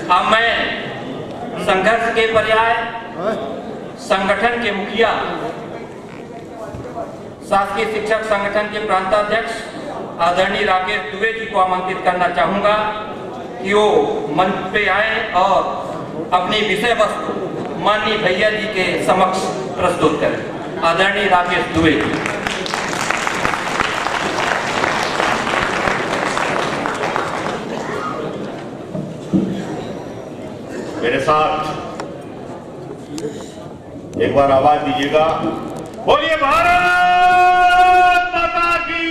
अब मैं संघर्ष के पर्याय संगठन के मुखिया शासकीय शिक्षक संगठन के प्रांताध्यक्ष आदरणीय राकेश दुबे जी को आमंत्रित करना चाहूंगा कि वो मंच पे आए और अपनी विषय वस्तु माननीय भैया जी के समक्ष प्रस्तुत करें। आदरणीय राकेश दुबे जी। मेरे साथ एक बार आवाज दीजिएगा, बोलिए भारत माता की,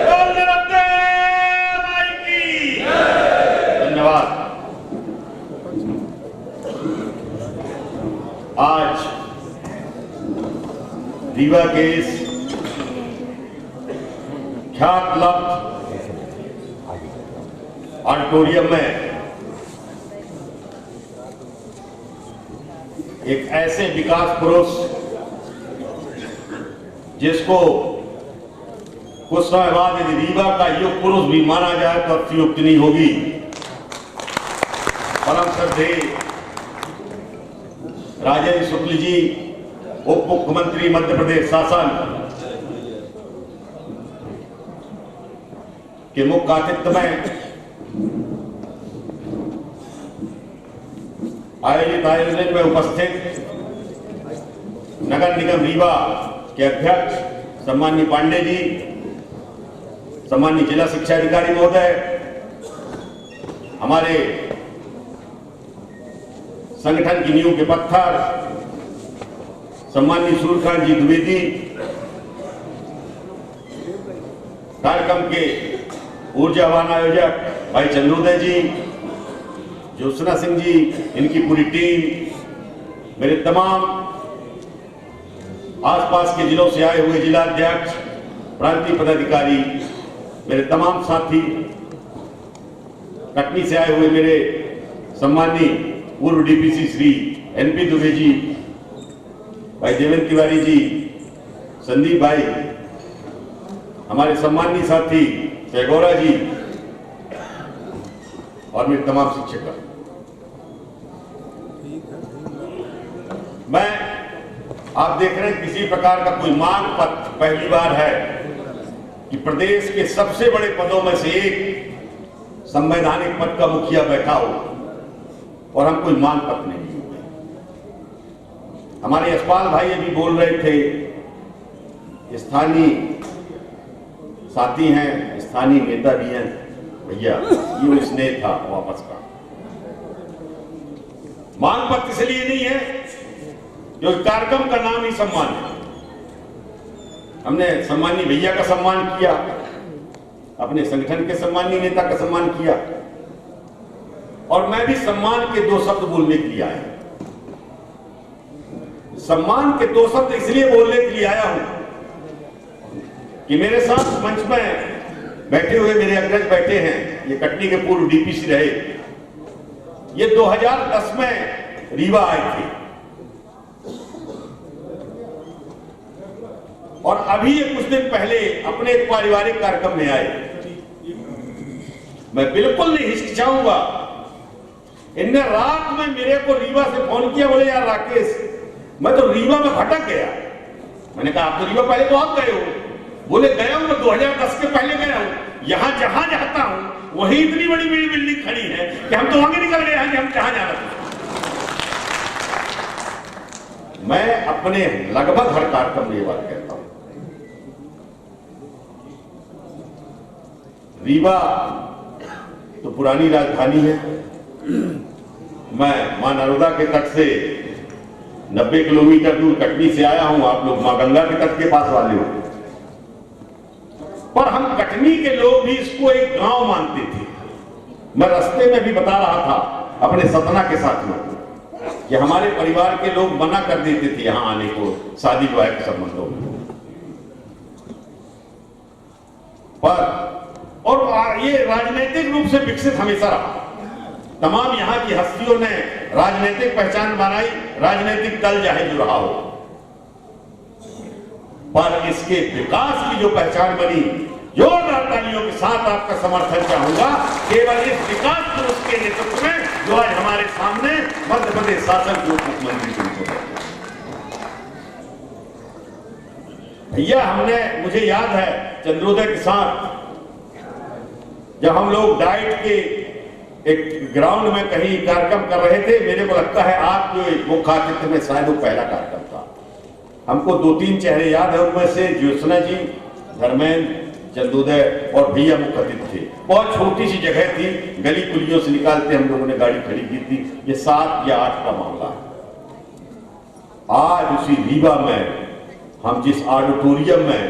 बोल नमस्ते माई की। धन्यवाद। आज रीवा के इस ख्यात लब्ध ऑडिटोरियम में एक ऐसे विकास पुरुष जिसको कुछ समय बाद यदि रीवा का युग पुरुष भी माना जाए तो अतियुक्ति नहीं होगी, परम श्रद्धेय राजेंद्र शुक्ल जी, उप मुख्यमंत्री मध्य प्रदेश शासन के मुख्य आतिथ्य में आयोजित आयोजन में उपस्थित नगर निगम रीवा के अध्यक्ष सम्माननीय पांडे जी, सम्माननीय जिला शिक्षा अधिकारी महोदय, हमारे संगठन की नींव के पत्थर सम्माननीय सूर्यकांत जी द्विवेदी, कार्यक्रम के ऊर्जावान आयोजक भाई चंद्रोदय जी, ज्योत्सना सिंह जी, इनकी पूरी टीम, मेरे तमाम आसपास के जिलों से आए हुए जिला अध्यक्ष, प्रांतीय पदाधिकारी, मेरे तमाम साथी, कटनी से आए हुए मेरे सम्माननीय पूर्व डीपीसी श्री एनपी दुबे जी, भाई देवेंद्र तिवारी जी, संदीप भाई, हमारे सम्माननीय साथी सैगौरा जी और मेरे तमाम शिक्षक। मैं आप देख रहे हैं किसी प्रकार का कोई मांग पत्र पहली बार है कि प्रदेश के सबसे बड़े पदों में से एक संवैधानिक पद का मुखिया बैठा हो और हम कोई मांग पत्र नहीं दिए। हमारे यशपाल भाई अभी बोल रहे थे, स्थानीय साथी हैं, स्थानीय नेता भी हैं, भैया ये स्नेह था वापस का। मांग पत्र इसलिए नहीं है क्योंकि कार्यक्रम का नाम ही सम्मान है। हमने सम्मानीय भैया का सम्मान किया, अपने संगठन के सम्मानीय नेता का सम्मान किया, और मैं भी सम्मान के दो शब्द बोलने के लिए आया। सम्मान के दो शब्द इसलिए बोलने के लिए आया हूं कि मेरे साथ मंच में बैठे हुए मेरे अग्रज बैठे हैं, ये कटनी के पूर्व डीपीसी रहे, ये 2010 में रीवा आए थे और अभी ये कुछ दिन पहले अपने एक पारिवारिक कार्यक्रम में आए। मैं बिल्कुल नहीं हिचकिचाऊंगा, इनने रात में मेरे को रीवा से फोन किया, बोले यार राकेश मैं तो रीवा में भटक गया। मैंने कहा आप तो रीवा पहले बहुत गए हो। बोले गया हूं, मैं 2010 के पहले गया हूं, यहां जहां जाता हूं वही इतनी बड़ी बड़ी बिल्डिंग खड़ी है कि हम तो वहां निकल गए हैं कि हम जहां जा रहे थे। मैं अपने लगभग हर कार्यक्रम में ये बात कहता हूं, रीवा तो पुरानी राजधानी है। मैं मां नर्मदा के तट से 90 किलोमीटर दूर कटनी से आया हूं, आप लोग मां गंगा के तट के पास वाले हो, पर हम कटनी के लोग भी इसको एक गांव मानते थे। मैं रास्ते में भी बता रहा था अपने सतना के साथ में कि हमारे परिवार के लोग मना कर देते थे यहां आने को शादी विवाह के संबंधों में, पर और ये राजनीतिक रूप से विकसित हमेशा रहा। तमाम यहां की हस्तियों ने राजनीतिक पहचान बनाई, राजनीतिक दल चाहे जो रहा हो, पर इसके विकास की जो पहचान बनी जोरदार तालियों के साथ आपका समर्थन चाहूंगा केवल इस विकास पुरुष के नेतृत्व में जो आज हमारे सामने मध्य प्रदेश शासन के उप मुख्यमंत्री के रूप में। भैया मुझे याद है चंद्रोदय के साथ जब हम लोग डाइट के एक ग्राउंड में कहीं कार्यक्रम कर रहे थे, मेरे को लगता है आप जो मुख्य अतिथि में शायद वो पहला कार्यक्रम था। हमको 2-3 चेहरे याद है, उनमें से ज्योत्सना जी, धर्मेंद्र, चंद्रोदय और भैया मुख्य अतिथि थे। बहुत छोटी सी जगह थी, गली कुलियों से निकालते हम लोगों ने गाड़ी खड़ी की थी। ये 7 या 8 का मामला है। आज उसी रीवा में हम जिस ऑडिटोरियम में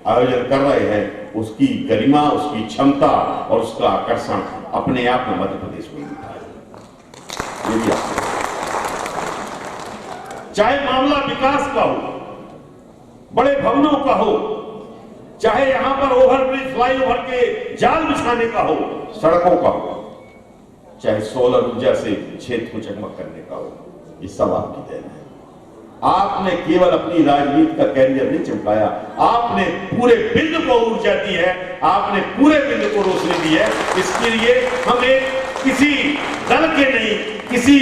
आयोजन कर रहे हैं, उसकी गरिमा, उसकी क्षमता और उसका आकर्षण अपने आप में मध्य प्रदेश में मिलता है। चाहे मामला विकास का हो, बड़े भवनों का हो, चाहे यहां पर ओवरब्रिज फ्लाईओवर के जाल बिछाने का हो, सड़कों का हो, चाहे सोलर ऊर्जा से क्षेत्र को जगमग करने का हो, ये सब आपकी देन है। आपने केवल अपनी राजनीति का कैरियर नहीं चमकाया, आपने पूरे बिंदु को ऊर्जा दी है, आपने पूरे बिंदु को रोशनी दी है। इसके लिए हम किसी दल के नहीं, किसी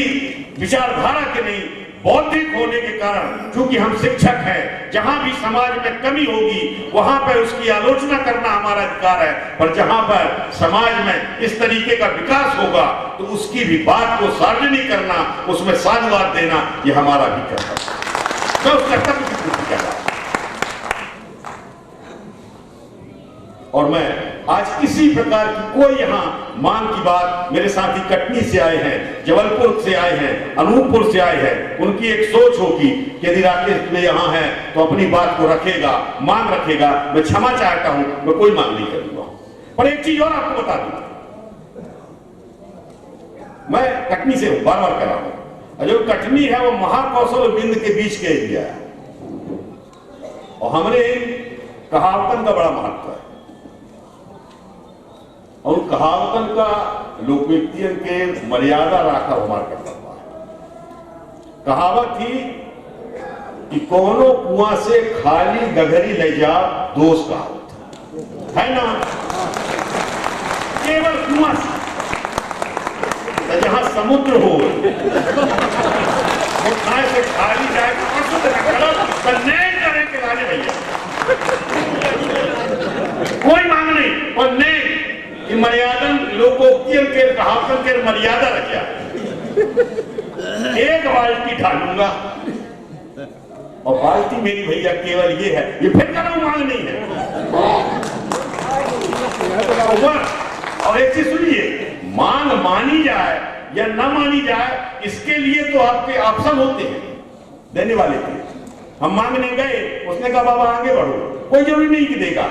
विचारधारा के नहीं, बौद्धिक होने के कारण, क्योंकि हम शिक्षक हैं, जहां भी समाज में कमी होगी वहां पर उसकी आलोचना करना हमारा अधिकार है, पर जहां पर समाज में इस तरीके का विकास होगा तो उसकी भी बात को सार्वजनिक करना, उसमें साधुवाद देना, ये हमारा भी कर्तव्य है। मैं उस कर्तव्य की पूर्ति कर रहा हूं। और मैं आज किसी प्रकार की कोई यहां मांग की बात, मेरे साथी कटनी से आए हैं, जबलपुर से आए हैं, अनूपपुर से आए हैं, उनकी एक सोच होगी कि यदि राकेश में यहां है तो अपनी बात को रखेगा, मांग रखेगा। मैं क्षमा चाहता हूं, मैं कोई मांग नहीं करूंगा। पर एक चीज और आपको बता दूं, मैं कटनी से हूं, बार बार कर रहा हूं। जो कटनी है वो महाकौशल और बिंद के बीच के एरिया है, और हमने कहावतन का बड़ा महत्व है, और कहावतन का लोक व्यक्तियन के मर्यादा राखा हमारा कर्तव्य है। कहावत थी कि कोनो कुआं से खाली गगरी ले जा दोष कहावत है ना, केवल कुआं से, जहां समुद्र हो वो खाए से खाली जाए तो नेक करे के लाने भैया, कोई मांग नहीं, और नेक मर्यादन लोकोक्तियन के कहावतन के मर्यादा रखा। एक बाल्टी ढालूंगा और बाल्टी मेरी भैया केवल ये है, ये फिर करो मांग नहीं है। और एक चीज सुनिए, मांग मानी जाए या न मानी जाए, इसके लिए तो आपके ऑप्शन होते हैं देने वाले थे। हम मांगने गए, उसने कहा बाबा आगे बढ़ो, कोई जरूरी नहीं कि देगा।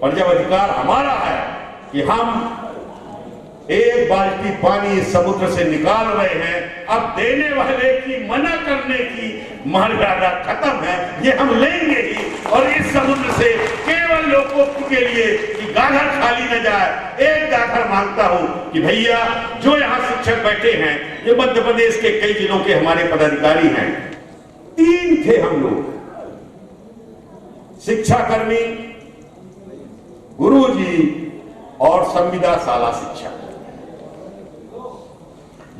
और जब अधिकार हमारा है कि हम एक बाल्टी पानी समुद्र से निकाल रहे हैं, अब देने वाले की मना करने की मर्यादा खत्म है, ये हम लेंगे ही। और इस समुद्र से केवल लोकोक्ति के लिए कि गाघर खाली न जाए, एक गाघर मांगता हूं कि भैया जो यहां शिक्षक बैठे हैं, ये मध्य प्रदेश के कई जिलों के हमारे पदाधिकारी हैं, 3 थे हम लोग, शिक्षाकर्मी, गुरुजी और संविदा शाला शिक्षक।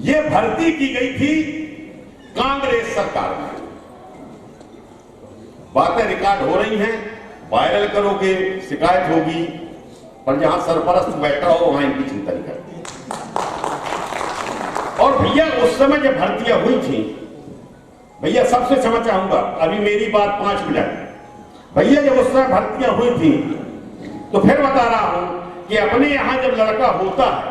ये भर्ती की गई थी कांग्रेस सरकार में। बातें रिकॉर्ड हो रही हैं, वायरल करोगे शिकायत होगी, पर जहां सरपरस्त बैठा हो वहां इनकी चिंता नहीं करती। और भैया उस समय जब भर्तियां हुई थी, भैया सबसे क्षमा चाहूंगा, अभी मेरी बात 5 मिनट। भैया जब उस समय भर्तियां हुई थी, तो फिर बता रहा हूं कि अपने यहां जब लड़का होता है,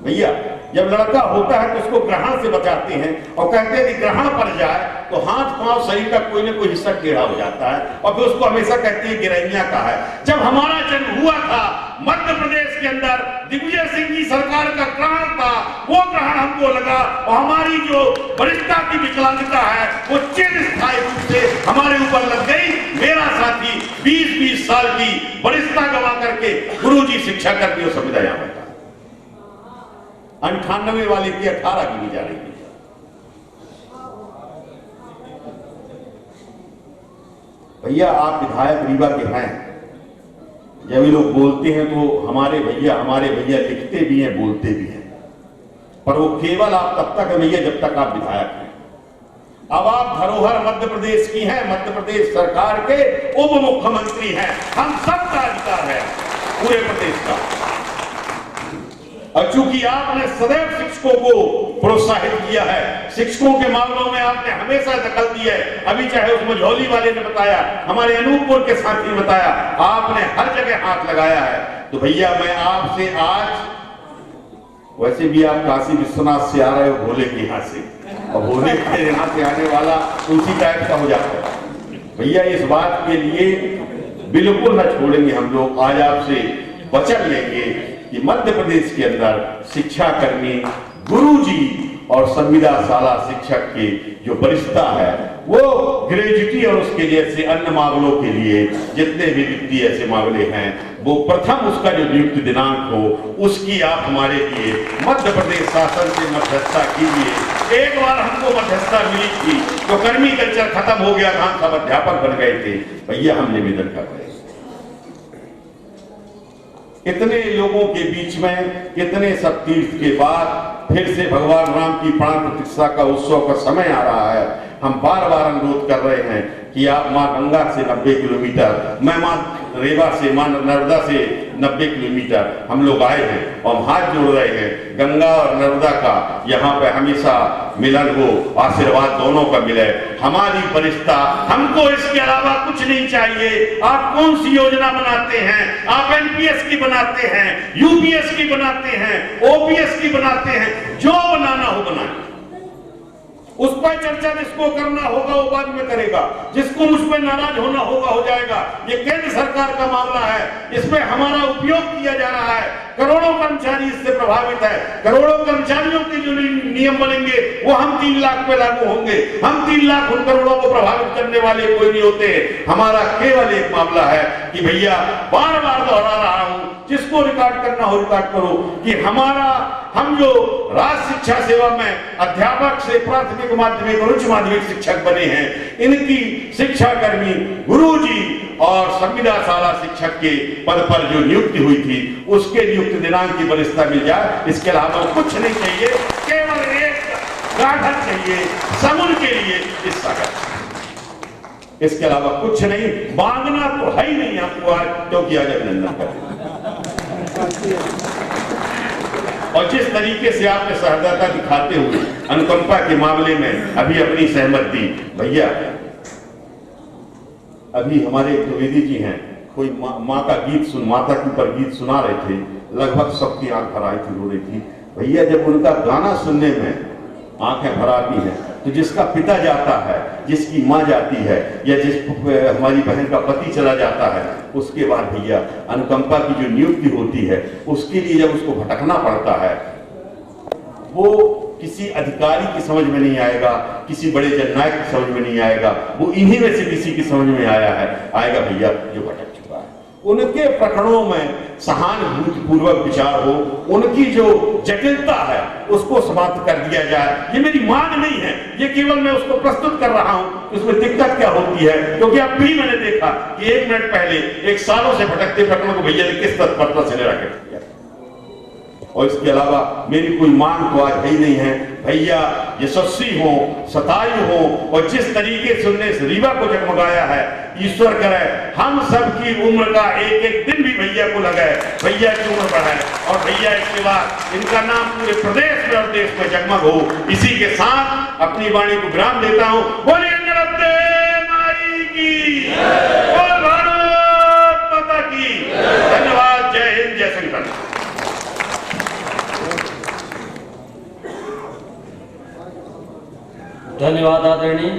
भैया जब लड़का होता है तो उसको ग्रहण से बचाते हैं, और कहते हैं कि ग्रहण पड़ जाए तो हाथ पांव शरीर का कोई ना कोई हिस्सा टेढ़ा हो जाता है, और फिर उसको हमेशा कहते हैं गिरैया का है। जब हमारा जन्म हुआ था मध्य प्रदेश के अंदर, दिग्विजय सिंह की सरकार का ग्रहण था, वो ग्रहण हमको लगा, और हमारी जो वरिष्ठता की विकलांगता है वो चिरस्थायी रूप से हमारे ऊपर लग गई। मेरा साथी 20-20 साल की वरिष्ठता गवा करके गुरुजी शिक्षा करके वो संविदा यहां बैठा, 98 वाले की 18 की भी जा रही थी। भैया आप विधायक रीवा के हैं, जब ये लोग बोलते हैं तो हमारे भैया लिखते भी हैं, बोलते भी हैं, पर वो केवल आप तब तक है भैया जब तक आप विधायक हैं। अब आप धरोहर मध्य प्रदेश की हैं, मध्य प्रदेश सरकार के उप मुख्यमंत्री हैं, हम सबका अधिकार है पूरे प्रदेश का। और चूंकि आपने सदैव शिक्षकों को प्रोत्साहित किया है, शिक्षकों के मामलों में आपने हमेशा दखल दी है, अभी चाहे उस मझौली वाले ने बताया, हमारे अनूपपुर के साथी ने बताया, आपने हर जगह हाथ लगाया है। तो भैया मैं आपसे आज, वैसे भी आप काशी विश्वनाथ से आ रहे हो, भोले के यहाँ से, और भोले के यहाँ से आने वाला उसी टाइप का हो जाता है भैया। इस बात के लिए बिल्कुल न छोड़ेंगे हम लोग। आज आपसे वचन लेंगे कि मध्य प्रदेश के अंदर शिक्षा कर्मी, गुरुजी और संविदा शाला शिक्षक की जो वरिष्ठता है, वो ग्रेजुटी और उसके जैसे अन्य मामलों के लिए जितने भी वित्तीय ऐसे मामले हैं, वो प्रथम उसका जो नियुक्ति दिनांक हो, उसकी आप हमारे लिए मध्य प्रदेश शासन से मध्यस्थता कीजिए। एक बार हमको मध्यस्थता मिली थी तो कर्मी कल्चर खत्म हो गया था, हम सब अध्यापक बन गए थे। भैया हम निवेदन कर रहे हैं, इतने लोगों के बीच में, इतने सब तीर्थ के बाद फिर से भगवान राम की प्राण प्रतिष्ठा का उत्सव का समय आ रहा है। हम बार बार अनुरोध कर रहे हैं कि आप माँ गंगा से 90 किलोमीटर, मैं माँ रेवा से, माँ नर्मदा से 90 किलोमीटर हम लोग आए हैं और हाथ जोड़ रहे हैं। गंगा और नर्मदा का यहाँ पे हमेशा मिलन हो, आशीर्वाद दोनों का मिले। हमारी परिस्थिति, हमको इसके अलावा कुछ नहीं चाहिए। आप कौन सी योजना बनाते हैं? आप एनपीएस की बनाते हैं, यूपीएस की बनाते हैं, ओपीएस की बनाते हैं, जो बनाना हो बनाए। उस पर चर्चा जिसको करना होगा वो बाद में करेगा, जिसको मुझ पर नाराज होना होगा हो जाएगा। ये केंद्र सरकार का मामला है, इसमें हमारा उपयोग किया जा रहा है। करोड़ों कर्मचारी इससे प्रभावित है। करोड़ों कर्मचारियों के जो नियम बनेंगे वो हम 3 लाख पे लागू होंगे। हम 3 लाख उन करोड़ों को प्रभावित करने वाले कोई नहीं होते। हमारा केवल एक मामला है कि भैया, बार बार दोहरा रहा हूं, जिसको रिकॉर्ड करना हो रिकॉर्ड करो, कि हम जो राज्य शिक्षा सेवा में अध्यापक से प्राथमिक, माध्यमिक और उच्च माध्यमिक शिक्षक बने हैं, इनकी शिक्षा कर्मी, गुरुजी और संविदा शाला शिक्षक के पद पर जो नियुक्ति हुई थी, उसके नियुक्ति दिनांक की वरिष्ठता मिल जाए। इसके अलावा कुछ नहीं चाहिए, केवल एक गाठन चाहिए समुन के लिए इस सागर। इसके अलावा कुछ नहीं, मांगना तो है ही नहीं आपको आज, क्योंकि आज अभिनंदन करें। और जिस तरीके से आपने सहृदयता दिखाते हुए अनुकंपा के मामले में अभी अपनी सहमति, भैया अभी हमारे द्विवेदी जी हैं, कोई माँ का गीत माता के ऊपर गीत सुना रहे थे, लगभग सबकी आंख भर आई थी, रो रही थी। भैया जब उनका गाना सुनने में आंखें भर आती हैं, तो जिसका पिता जाता है, जिसकी माँ जाती है, या जिस हमारी बहन का पति चला जाता है, उसके बाद भैया अनुकंपा की जो नियुक्ति होती है, उसके लिए जब उसको भटकना पड़ता है, वो किसी अधिकारी की समझ में नहीं आएगा, किसी बड़े जननायक की समझ में नहीं आएगा, वो इन्हीं में से किसी की समझ में आएगा भैया जो भटक चुका है। उनके प्रकरणों में सहानुभूतिपूर्वक विचार हो, उनकी जो जटिलता है उसको समाप्त कर दिया जाए। ये मेरी मांग नहीं है, ये केवल मैं उसको प्रस्तुत कर रहा हूं। उसमें दिक्कत क्या होती है, क्योंकि अब भी मैंने देखा कि 1 मिनट पहले एक सालों से भटकते प्रकरणों को भैया ने किस तत्परता से निराकरण किया। और इसके अलावा मेरी कोई मांग तो आज है ही नहीं है। भैया यशस्वी हो, शतायु हो, और जिस तरीके से उन्होंने इस रीवा को जगमगाया है, ईश्वर करे हम सबकी उम्र का एक एक दिन भी भैया को लगे, भैया की उम्र बढ़ाए, और भैया इसके बाद इनका नाम पूरे प्रदेश में और देश में जगमग हो। इसी के साथ अपनी वाणी को विराम देता हूं। बोलिए नर्मदे माई की, बोल भारत माता की। धन्यवाद। जय हिंद, जय संकल्प। धन्यवाद आदरणीय।